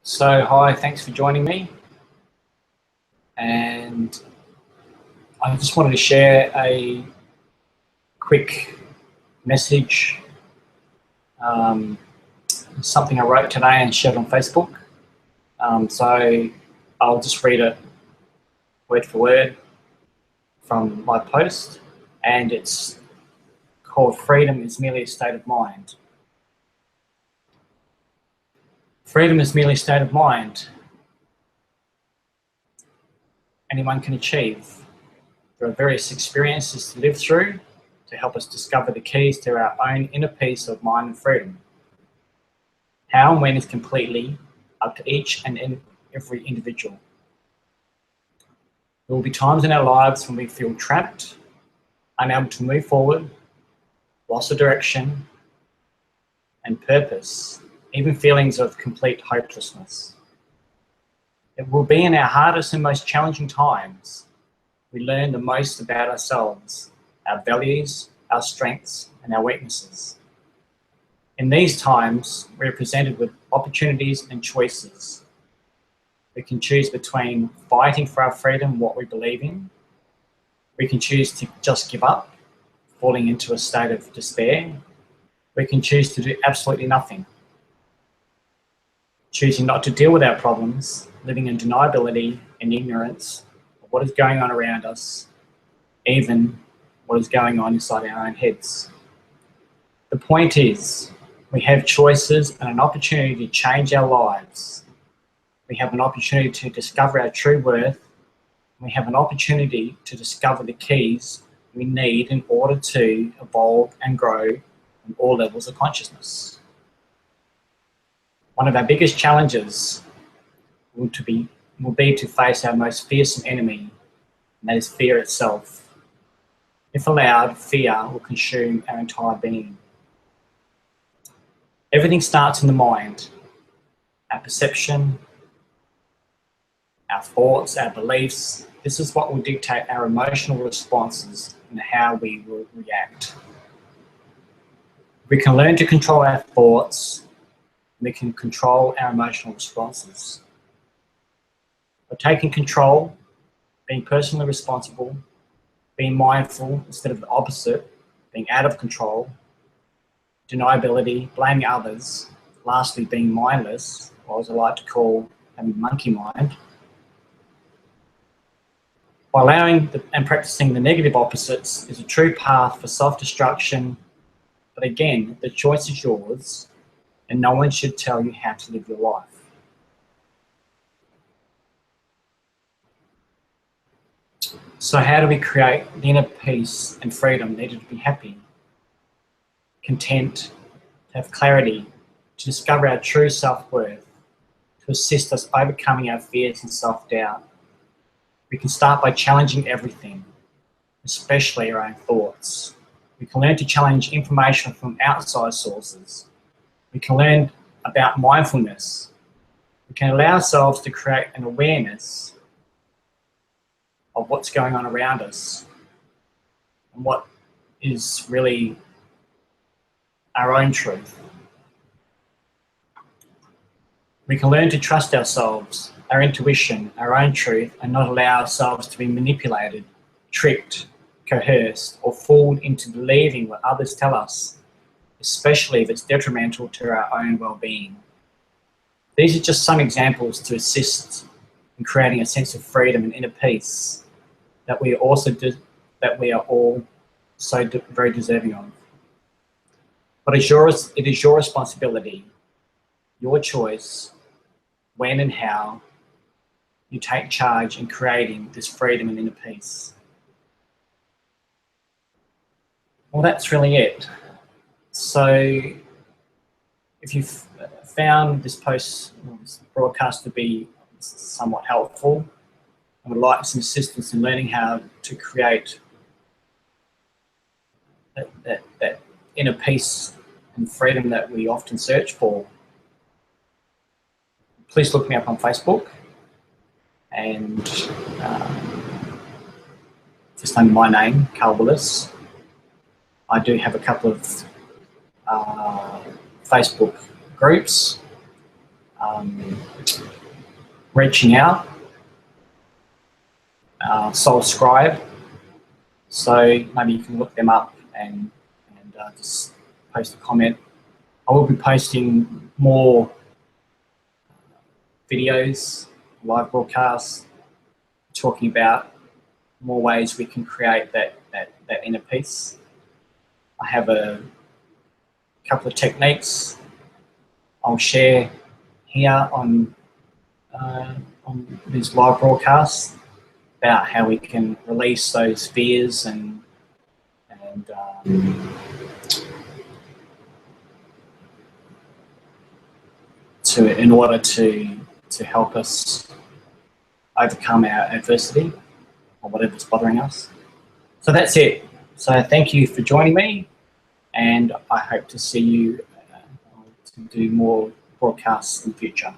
So hi, thanks for joining me. And I just wanted to share a quick message, something I wrote today and shared on Facebook. So I'll just read it word for word from my post, and it's called "Freedom is merely a state of mind." Freedom is merely a state of mind anyone can achieve. There are various experiences to live through to help us discover the keys to our own inner peace of mind and freedom. How and when is completely up to each and every individual. There will be times in our lives when we feel trapped, unable to move forward, loss of direction and purpose, even feelings of complete hopelessness. It will be in our hardest and most challenging times we learn the most about ourselves, our values, our strengths, and our weaknesses. In these times, we are presented with opportunities and choices. We can choose between fighting for our freedom, what we believe in. We can choose to just give up, falling into a state of despair. We can choose to do absolutely nothing, choosing not to deal with our problems, living in deniability and ignorance of what is going on around us, even what is going on inside our own heads. The point is, we have choices and an opportunity to change our lives. We have an opportunity to discover our true worth. We have an opportunity to discover the keys we need in order to evolve and grow on all levels of consciousness. One of our biggest challenges will be to face our most fearsome enemy, and that is fear itself. If allowed, fear will consume our entire being. Everything starts in the mind. Our perception, our thoughts, our beliefs. This is what will dictate our emotional responses and how we will react. We can learn to control our thoughts. We can control our emotional responses. By taking control, being personally responsible, being mindful instead of the opposite, being out of control, deniability, blaming others, lastly being mindless, or as I like to call having monkey mind. By allowing and practicing the negative opposites is a true path for self-destruction, but again, the choice is yours, and no one should tell you how to live your life. So how do we create the inner peace and freedom needed to be happy, content, to have clarity, to discover our true self-worth, to assist us overcoming our fears and self-doubt? We can start by challenging everything, especially our own thoughts. We can learn to challenge information from outside sources. We can learn about mindfulness. We can allow ourselves to create an awareness of what's going on around us and what is really our own truth. We can learn to trust ourselves, our intuition, our own truth, and not allow ourselves to be manipulated, tricked, coerced, or fooled into believing what others tell us, especially if it's detrimental to our own well-being. These are just some examples to assist in creating a sense of freedom and inner peace that we are all so very deserving of. But it is your responsibility, your choice, when and how you take charge in creating this freedom and inner peace. Well, that's really it. So if you've found this broadcast to be somewhat helpful and would like some assistance in learning how to create that inner peace and freedom that we often search for, please look me up on Facebook and just under my name, Carl Willis. I do have a couple of Facebook groups. reaching out. Soul Scribe. So maybe you can look them up and just post a comment. I will be posting more videos, live broadcasts, talking about more ways we can create that inner peace. I have a couple of techniques I'll share here on these live broadcasts about how we can release those fears and in order to help us overcome our adversity or whatever's bothering us. So that's it. So thank you for joining me, and I hope to see you to do more broadcasts in the future.